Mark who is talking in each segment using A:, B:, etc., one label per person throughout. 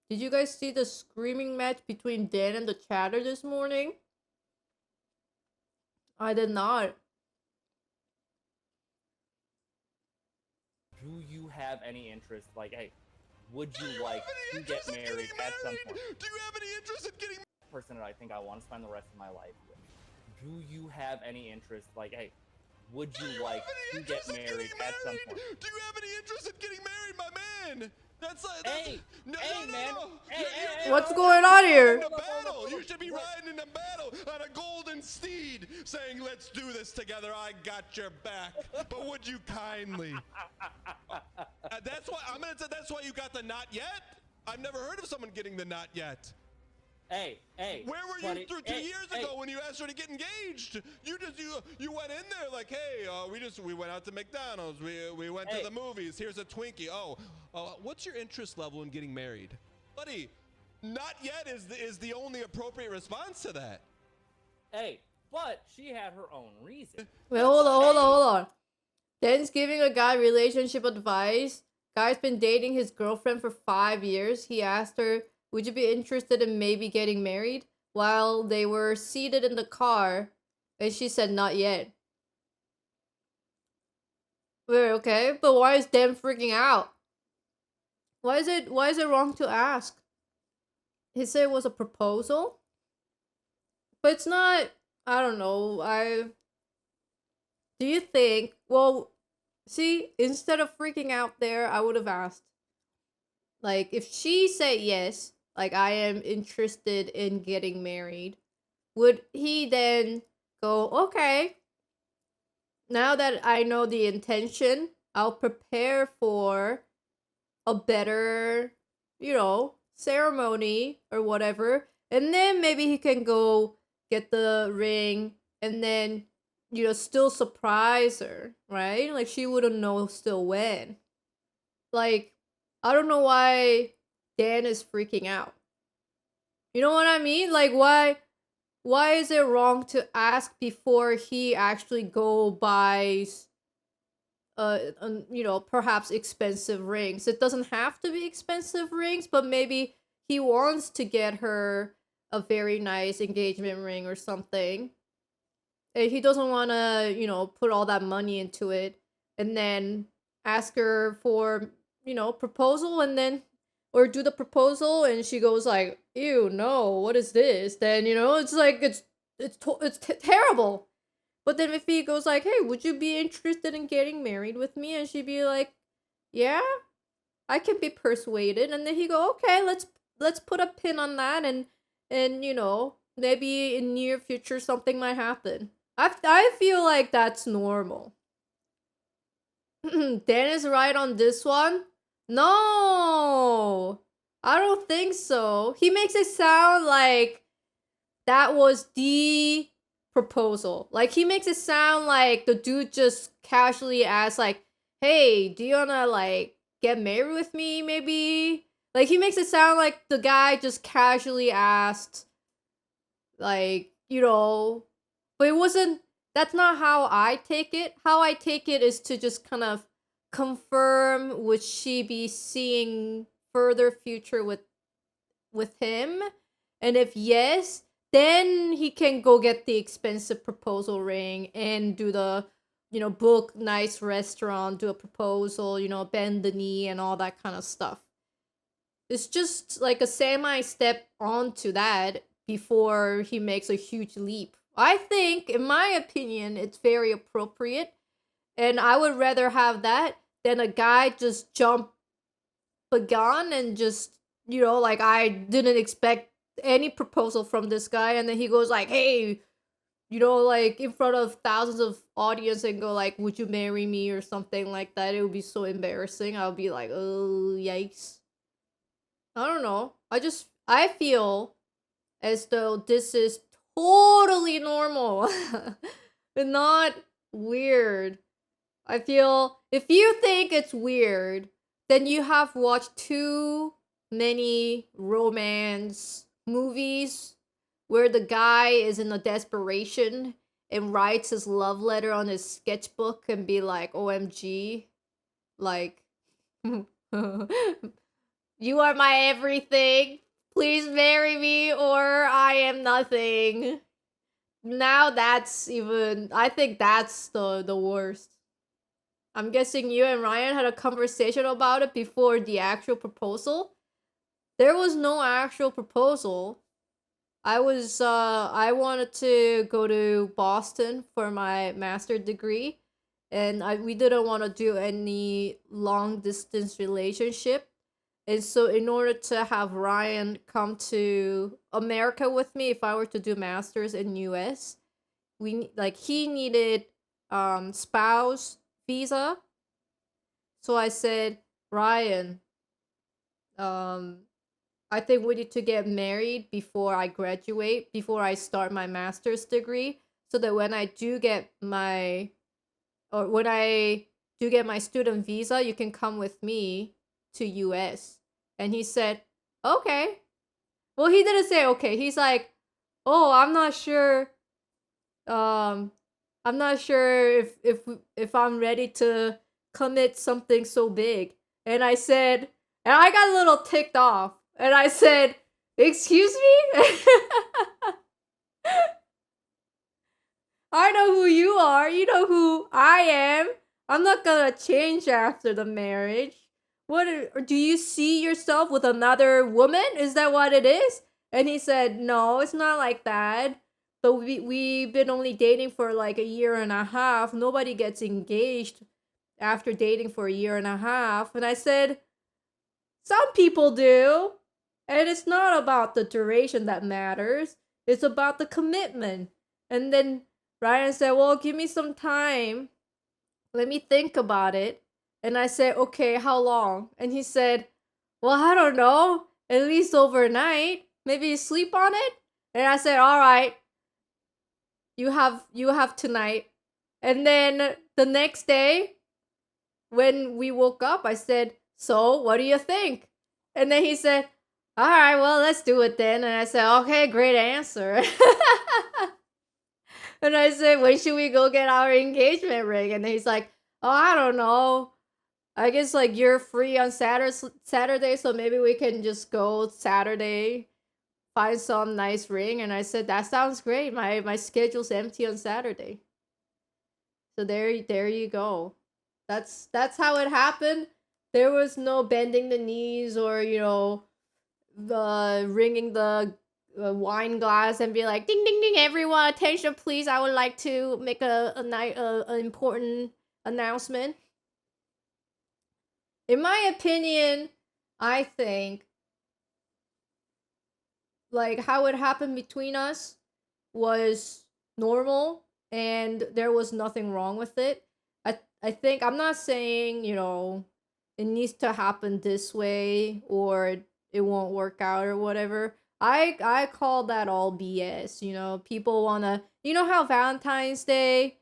A: Did you guys see the screaming match between Dan and the Chatter this morning? I did not.
B: Do you have any interest? Like, hey, would you like to get married at some point?
C: Do you have any interest in getting
B: Person that I think I want to spend the rest of my life with. Do you have any interest? Like, hey, would you like to get married at some point?
C: Do you have any interest in getting married, my man? That's like,
B: Hey,
C: no,
B: hey,
C: no,
B: man.
C: no.
B: Hey,
A: What's going on here?
C: Battle. You should be riding in a battle on a golden steed, saying, "Let's do this together. I got your back." But would you kindly? That's why I'm gonna say. That's why you got the not yet. I've never heard of someone getting the not yet.
B: Hey.
C: Where were you 2 years ago when you asked her to get engaged? You went in there like, hey, we went out to McDonald's. We went to the movies. Here's a Twinkie. What's your interest level in getting married, buddy? Not yet is the only appropriate response to that.
B: Hey, but she had her own reason.
A: Wait, hold on. Dan's giving a guy relationship advice. Guy's been dating his girlfriend for 5 years. He asked her, would you be interested in maybe getting married? While they were seated in the car, and she said not yet. Wait, okay, but why is Dan freaking out? Why is it wrong to ask? He said it was a proposal? But it's not, I don't know, do you think, well, see, instead of freaking out there, I would have asked, like, if she said yes, like, I am interested in getting married, would he then go, okay, now that I know the intention, I'll prepare for a better, ceremony or whatever, and then maybe he can go get the ring and then, still surprise her, right? Like, she wouldn't know still when. Like, I don't know why Dan is freaking out. You know what I mean? Like, why is it wrong to ask before he actually go buys perhaps expensive rings? It doesn't have to be expensive rings, but maybe he wants to get her a very nice engagement ring or something. And he doesn't want to, put all that money into it and then ask her for, proposal, and then or do the proposal and she goes like, ew, no, what is this? Then, it's like it's terrible. But then if he goes like, hey, would you be interested in getting married with me? And she'd be like, yeah, I can be persuaded. And then he go, okay, let's put a pin on that, and maybe in near future something might happen. I feel like that's normal. Dan is right on this one. No, I don't think so. He makes it sound like that was the proposal. Like, he makes it sound like the dude just casually asked, like, hey, do you wanna, like, get married with me, maybe? Like, he makes it sound like the guy just casually asked, like, but it wasn't, that's not how I take it. How I take it is to just kind of confirm, would she be seeing further future with him? And if yes, then he can go get the expensive proposal ring and do the, book nice restaurant, do a proposal, bend the knee and all that kind of stuff. It's just like a semi step onto that before he makes a huge leap. I think, in my opinion, it's very appropriate. And I would rather have that than a guy just jump the gun and just, like, I didn't expect any proposal from this guy. And then he goes like, hey, like, in front of thousands of audience and go like, would you marry me or something like that. It would be so embarrassing. I would be like, oh, yikes. I don't know. I feel as though this is totally normal and not weird. I feel if you think it's weird, then you have watched too many romance movies where the guy is in a desperation and writes his love letter on his sketchbook and be like, OMG, like You are my everything. Please marry me or I am nothing. Now that's even, I think that's the worst. I'm guessing you and Ryan had a conversation about it before the actual proposal. There was no actual proposal. I wanted to go to Boston for my master's degree, and we didn't want to do any long distance relationship. And so in order to have Ryan come to America with me if I were to do masters in US, he needed spouse visa. So I said, "Ryan, um I think we need to get married before I graduate, before I start my master's degree, so that when I do get my student visa, you can come with me to US." And he said, "Okay." Well, he didn't say okay. He's like, "Oh, I'm not sure. Um, I'm not sure if I'm ready to commit something so big." And I said, and I got a little ticked off. And I said, "Excuse me?" I know who you are. You know who I am. I'm not gonna change after the marriage. Do you see yourself with another woman? Is that what it is? And he said, "No, it's not like that. But we've been only dating for like a year and a half. Nobody gets engaged after dating for a year and a half." And I said, "Some people do. And it's not about the duration that matters. It's about the commitment." And then Ryan said, "Well, give me some time. Let me think about it." And I said, "Okay, how long?" And he said, "Well, I don't know. At least overnight. Maybe you sleep on it?" And I said, "All right. You have tonight." And then the next day, when we woke up, I said, "So, what do you think?" And then he said, "All right, well, let's do it then." And I said, "Okay, great answer." And I said, "When should we go get our engagement ring?" And he's like, "Oh, I don't know. I guess like you're free on Saturday, so maybe we can just go Saturday, find some nice ring." And I said, "That sounds great. My schedule's empty on Saturday." So there you go. That's how it happened. There was no bending the knees or the ringing the wine glass and be like, "Ding ding ding, everyone, attention please, I would like to make an important announcement." In my opinion, I think like how it happened between us was normal and there was nothing wrong with it. I think I'm not saying, it needs to happen this way or it won't work out or whatever. I call that all BS, People want to, how Valentine's Day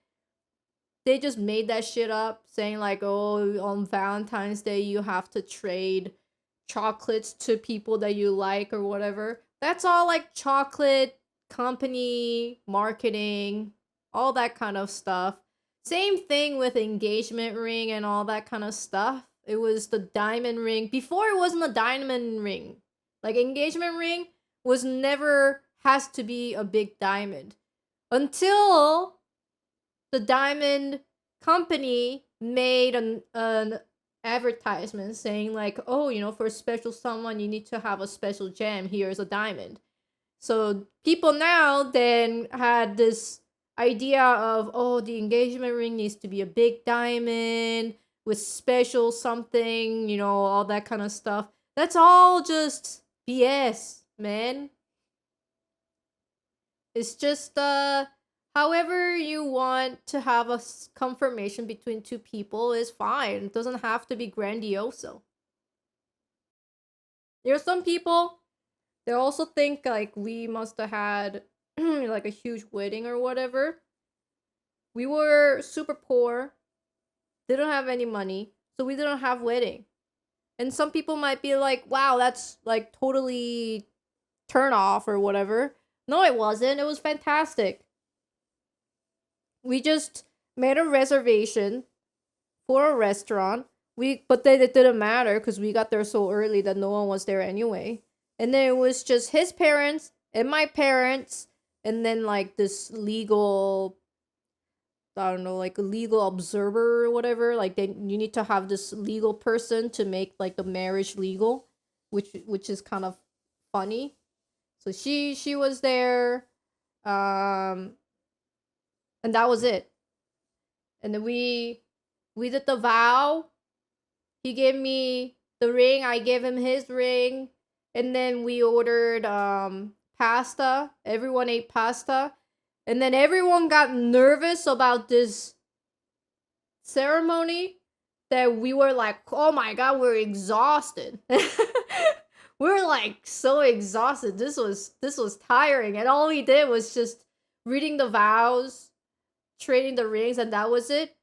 A: they just made that shit up saying like, "Oh, on Valentine's Day you have to trade chocolates to people that you like or whatever." That's all like chocolate company marketing, all that kind of stuff. Same thing with engagement ring and all that kind of stuff. It was the diamond ring. Before it wasn't a diamond ring. Like engagement ring was never has to be a big diamond. Until the diamond company made an advertisement saying like, "Oh, for a special someone you need to have a special gem, here's a diamond." So people now then had this idea of, "Oh, the engagement ring needs to be a big diamond with special something, all that kind of stuff." That's all just BS, man. It's just however you want to have a confirmation between two people is fine. It doesn't have to be grandioso. There are some people, they also think like we must have had like a huge wedding or whatever. We were super poor, didn't have any money, so we didn't have wedding. And some people might be like, "Wow, that's like totally turn off or whatever." No, it wasn't. It was fantastic. We just made a reservation for a restaurant. but then it didn't matter because we got there so early that no one was there anyway. And then it was just his parents and my parents, and then like this legal, I don't know, like a legal observer or whatever. Like you need to have this legal person to make like the marriage legal, which is kind of funny. So she was there, and that was it. And then we did the vow. He gave me the ring, I gave him his ring, and then we ordered pasta. Everyone ate pasta. And then everyone got nervous about this ceremony that we were like, "Oh my god, we're exhausted." We're like so exhausted. This was tiring, and all we did was just reading the vows, trading the rings, and that was it.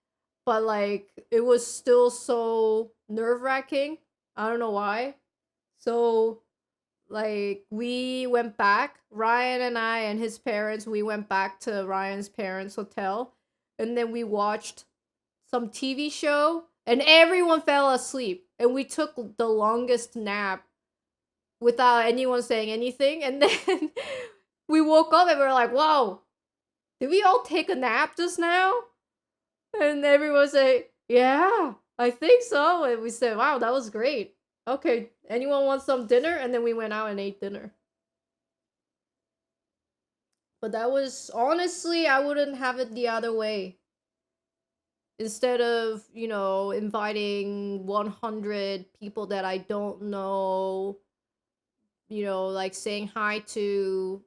A: But like it was still so nerve-wracking. I don't know why. So like we went back, Ryan and I and his parents, we went back to Ryan's parents' hotel, and then we watched some TV show, and everyone fell asleep, and we took the longest nap without anyone saying anything. And then we woke up and we were like, "Whoa, did we all take a nap just now?" And everyone said, "Yeah, I think so." And we said, "Wow, that was great. Okay, anyone want some dinner?" And then we went out and ate dinner. But that was, honestly, I wouldn't have it the other way. Instead of, inviting 100 people that I don't know, like saying hi to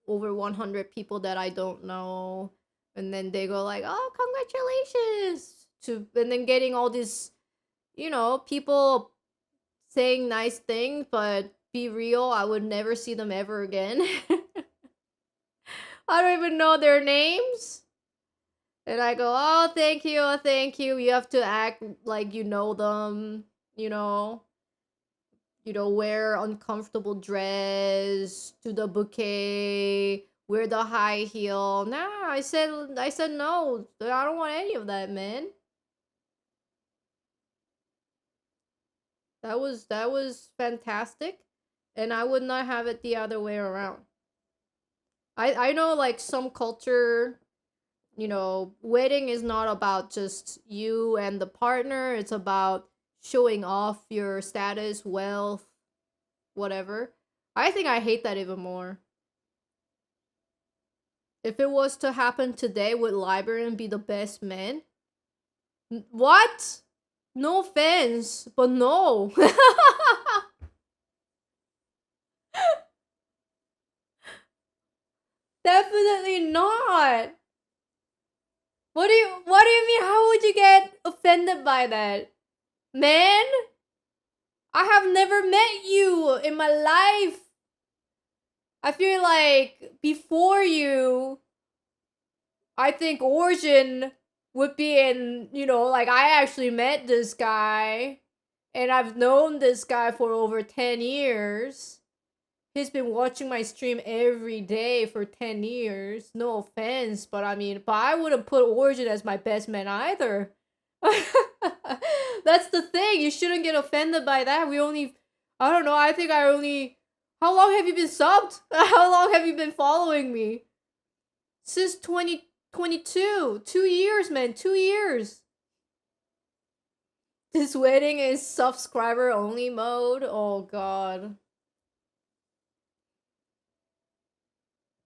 A: over 100 people that I don't know, and then they go like, "Oh, congratulations," and then getting all these, people saying nice things, but be real, I would never see them ever again. I don't even know their names. And I go, "Oh, thank you, oh, thank you." You have to act like you know them, wear uncomfortable dress, to the bouquet, wear the high heel. Nah, I said no. I don't want any of that, man. That was fantastic, and I would not have it the other way around. I know like some culture, wedding is not about just you and the partner. It's about showing off your status, wealth, whatever. I think I hate that even more. If it was to happen today, would Librarian be the best man? What? No offense, but no. Definitely not. What do you mean? How would you get offended by that? Man, I have never met you in my life. I feel like before you, I think Origin would be in, like I actually met this guy, and I've known this guy for over 10 years. He's been watching my stream every day for 10 years. No offense, but I wouldn't put Origin as my best man either. That's the thing. You shouldn't get offended by that. I don't know, how long have you been subbed? How long have you been following me? Since 2022. 2 years, man. 2 years. This wedding is subscriber only mode. Oh god.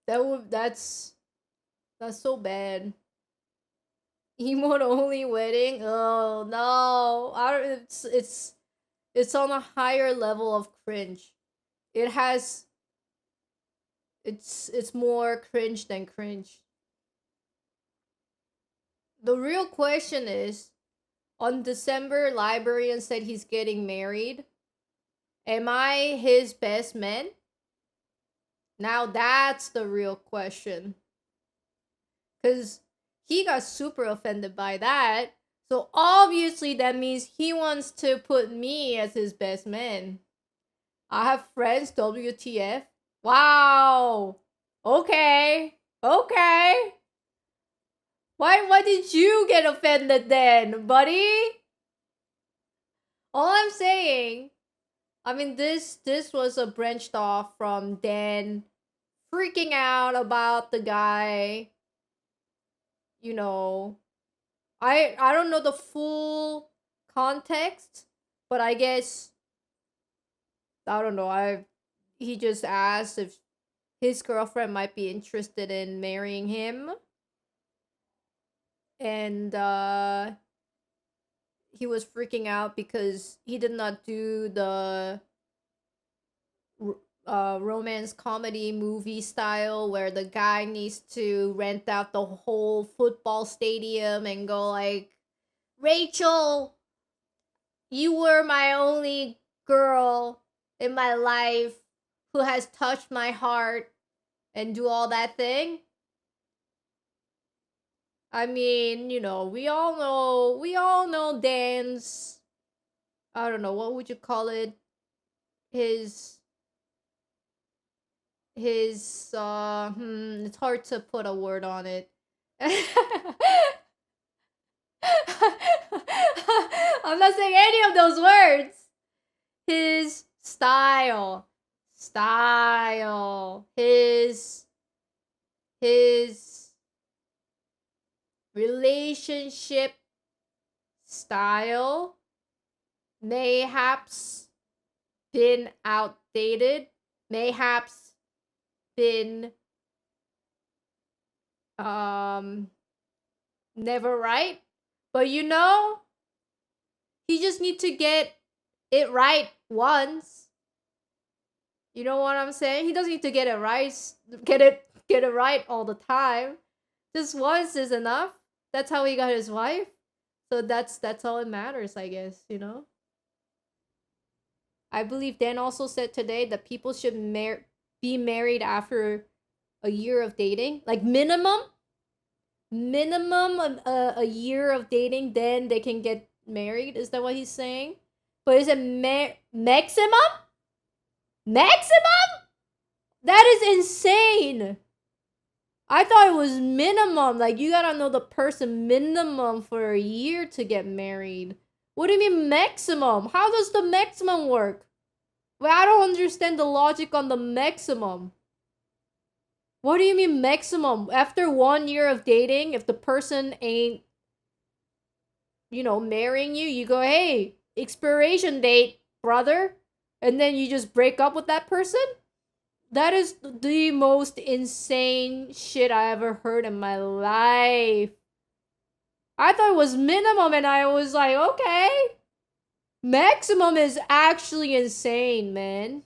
A: That's so bad. Emote only wedding. Oh no! I don't. It's on a higher level of cringe. It has. It's more cringe than cringe. The real question is, on December, Librarian said he's getting married. Am I his best man? Now that's the real question. Because he got super offended by that. So obviously that means he wants to put me as his best man. I have friends, WTF. Wow. Okay. Okay. Why did you get offended then, buddy? All I'm saying, I mean, this was a branched off from Dan freaking out about the guy. You know, I don't know the full context, but I guess I don't know. He just asked if his girlfriend might be interested in marrying him, and he was freaking out because he did not do the romance comedy movie style where the guy needs to rent out the whole football stadium and go like, Rachel, you were my only girl in my life who has touched my heart, and do all that thing. I mean, we all know Dan's, I don't know, what would you call it? His it's hard to put a word on it. I'm not saying any of those words. His style. His relationship style mayhaps been outdated, mayhaps been never right, but he just need to get it right once. You know what I'm saying? He doesn't need to get it right all the time. Just once is enough. That's how he got his wife. So that's all it matters, I guess, I believe Dan also said today that people should be married after a year of dating. Like minimum a year of dating, then they can get married. Is that what he's saying? But is it maximum? Maximum? That is insane. I thought it was minimum. Like, you gotta know the person minimum for a year to get married. What do you mean maximum? How does the maximum work? Well, I don't understand the logic on the maximum. What do you mean maximum? After 1 year of dating, if the person ain't, marrying you, you go, hey, expiration date, brother. And then you just break up with that person? That is the most insane shit I ever heard in my life. I thought it was minimum, and I was like, okay. Maximum is actually insane, man.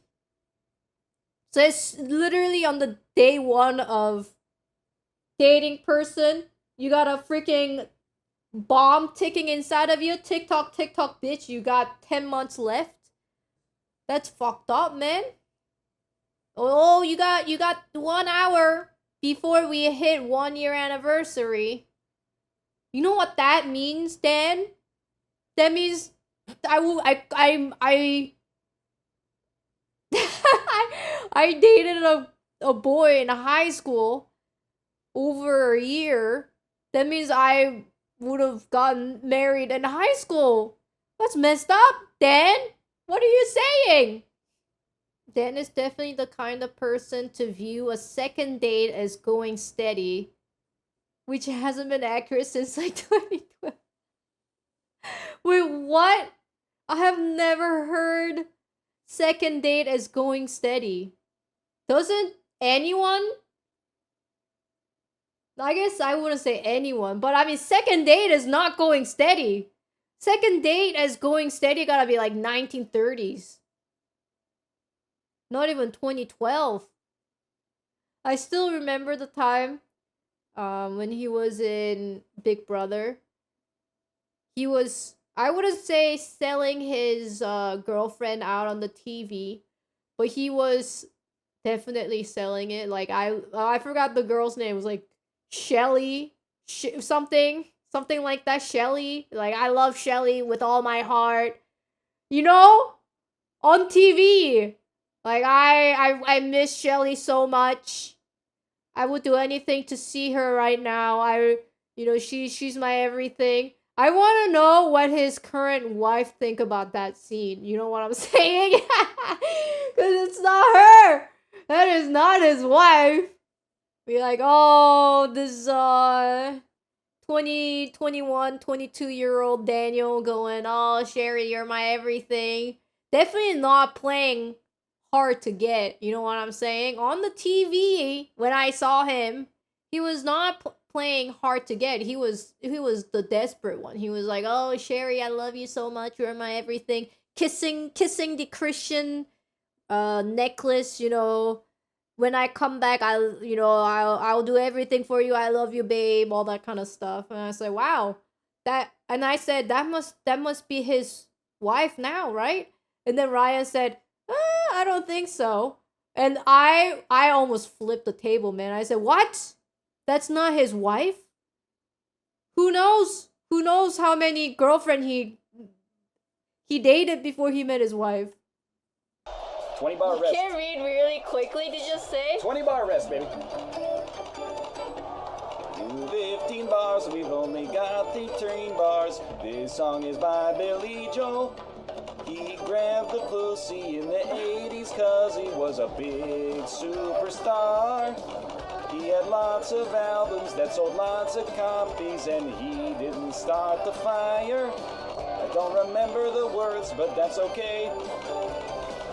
A: So it's literally on the day one of dating person, you got a freaking bomb ticking inside of you. Tick tock, bitch, you got 10 months left. That's fucked up, man. Oh, you got 1 hour before we hit 1 year anniversary. You know what that means, Dan? That means I I dated a boy in high school over a year. That means I would have gotten married in high school. That's messed up, Dan. What are you saying? Dan is definitely the kind of person to view a second date as going steady, which hasn't been accurate since like 2012. Wait, what? I have never heard second date as going steady. Doesn't anyone? I guess I wouldn't say anyone, but I mean, second date is not going steady. Second date as going steady gotta be like 1930s. Not even 2012. I still remember the time when he was in Big Brother. He was, I wouldn't say selling his girlfriend out on the TV, but he was definitely selling it. Like, I forgot the girl's name. It was like Shelly, something like that. Shelly. Like, I love Shelly with all my heart. On TV. Like, I miss Shelly so much. I would do anything to see her right now. She's my everything. I want to know what his current wife think about that scene. You know what I'm saying? Because it's not her. That is not his wife. Be like, oh, this 20, 21, 22-year-old Daniel going, oh, Sherry, you're my everything. Definitely not playing hard to get. You know what I'm saying? On the TV, when I saw him, he was not playing hard to get. He was the desperate one. He was like, oh, Sherry, I love you so much. You're my everything. Kissing the Christian necklace, you know. When I come back, I'll do everything for you. I love you, babe. All that kind of stuff. And I said, wow, and I said that must be his wife now, right? And then Ryan said, I don't think so. And I almost flipped the table, man. I said, what? That's not his wife? Who knows? Who knows how many girlfriend he dated before he met his wife?
D: 20 bar rest.
E: Can read really quickly, did you say?
D: 20 bar rest, baby. 15 bars, we've only got 13 bars. This song is by Billy Joel. He grabbed the pussy in the 80s cause he was a big superstar. He had lots of albums that sold lots of copies and he didn't start the fire. I don't remember the words, but that's okay.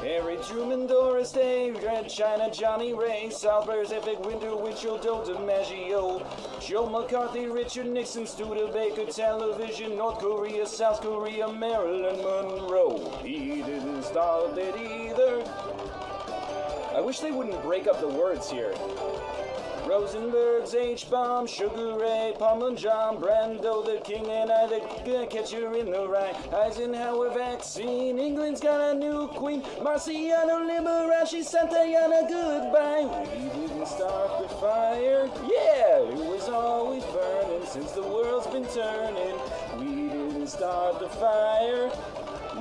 D: Harry Truman, Doris Day, Red China, Johnny Ray, South Pacific, Winter, Winchell, Joe DiMaggio, Joe McCarthy, Richard Nixon, Studebaker, Television, North Korea, South Korea, Marilyn Monroe. He didn't start it either. I wish they wouldn't break up the words here. Rosenberg's H-Bomb, Sugar Ray, Parmesan, Brando, the King, and I, the catcher in the rye. Eisenhower vaccine, England's got a new queen. Marciano Liberace, Santayana, goodbye. We didn't start the fire. Yeah, it was always burning since the world's been turning. We didn't start the fire.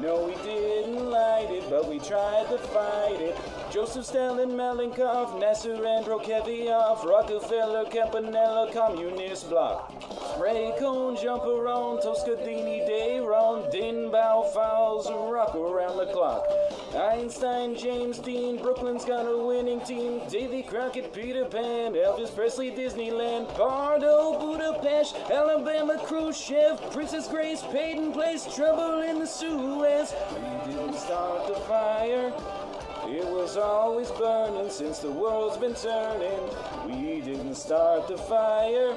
D: No, we didn't light it, but we tried to fight it. Joseph Stalin, Malenkov, Nasser Androkeviov, Rockefeller, Campanella, Communist Bloc. Ray Cohn, Jumper on, Toscadini, Dayron, Dinbow, Fowles, rock around the clock. Einstein, James Dean, Brooklyn's got a winning team. Davy Crockett, Peter Pan, Elvis Presley, Disneyland, Pardo, Budapest, Alabama, Khrushchev, Princess Grace, Peyton Place, Trouble in the Suez. We didn't start the fire. It was always burning since the world's been turning. We didn't start the fire.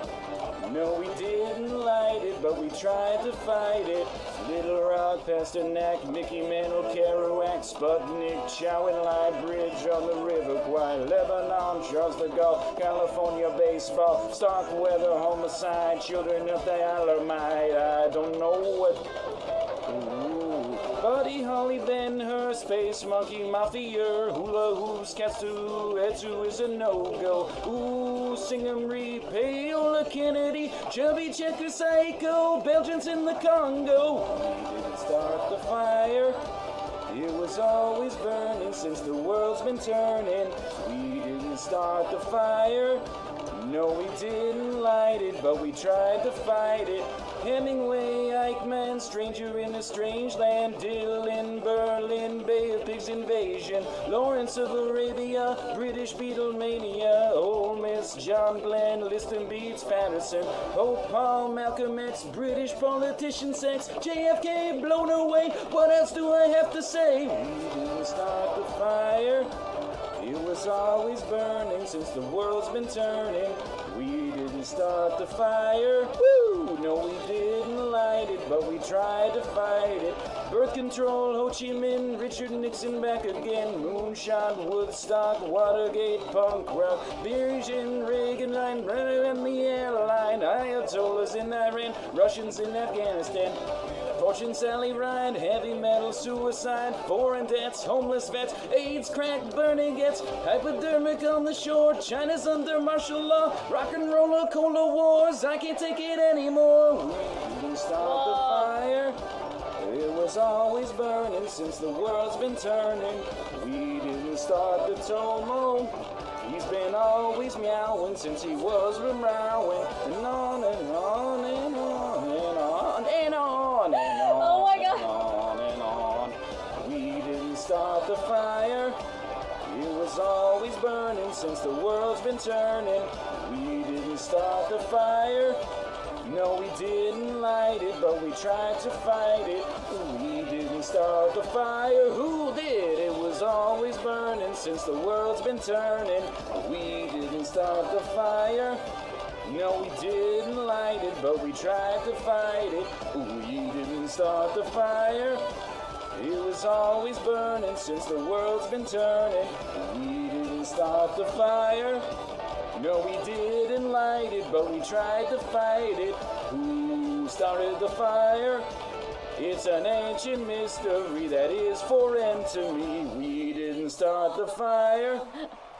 D: No, we didn't light it, but we tried to fight it. Little Rock, Pasternak, Mickey Mantle, Kerouac, Sputnik, Chow and Light Bridge on the River Kwai, Lebanon, Charles de Gaulle, California baseball, Starkweather, homicide, children of the Alamite. I don't know what. Buddy Holly, Ben Hur, Space Monkey, Mafia, Hula Hoops, Katsu, Etsu is a no-go. Ooh, Singham-Ree, Paola Kennedy, Chubby Checker Psycho, Belgians in the Congo. We didn't start the fire. It was always burning since the world's been turning. We didn't start the fire. No, we didn't light it, but we tried to fight it. Hemingway, Eichmann, Stranger in a Strange Land, Dylan, Berlin, Bay of Pigs invasion, Lawrence of Arabia, British Beatlemania, Ole Miss, John Glenn, Liston Beats, Patterson, Pope Paul, Malcolm X, British politician sex, JFK blown away. What else do I have to say? We didn't start the fire. It was always burning since the world's been turning. We didn't start the fire. Woo! No, we didn't light it, but we tried to fight it. Birth control, Ho Chi Minh, Richard Nixon back again. Moonshot, Woodstock, Watergate, punk rock, Virgin, Reagan line, running on the airline. Ayatollahs in Iran, Russians in Afghanistan. Fortune, Sally Ride, heavy metal, suicide, foreign debts, homeless vets, AIDS, crack, burning gets, hypodermic on the shore, China's under martial law, rock and roller, cola wars, I can't take it anymore. We didn't start the fire. It was always burning since the world's been turning. We didn't start the Tomo. He's been always meowing since he was meowing, and on and on and on and on. was always burning since the world's been turning. We didn't start the fire. No, we didn't light it, but we tried to fight it. We didn't start the fire. Who did? It was always burning since the world's been turning. We didn't start the fire. No, we didn't light it, but we tried to fight it. We didn't start the fire. It was always burning since the world's been turning. We didn't start the fire. No, we didn't light it, but we tried to fight it. Who started the fire? It's an ancient mystery that is foreign to me. We didn't start the fire.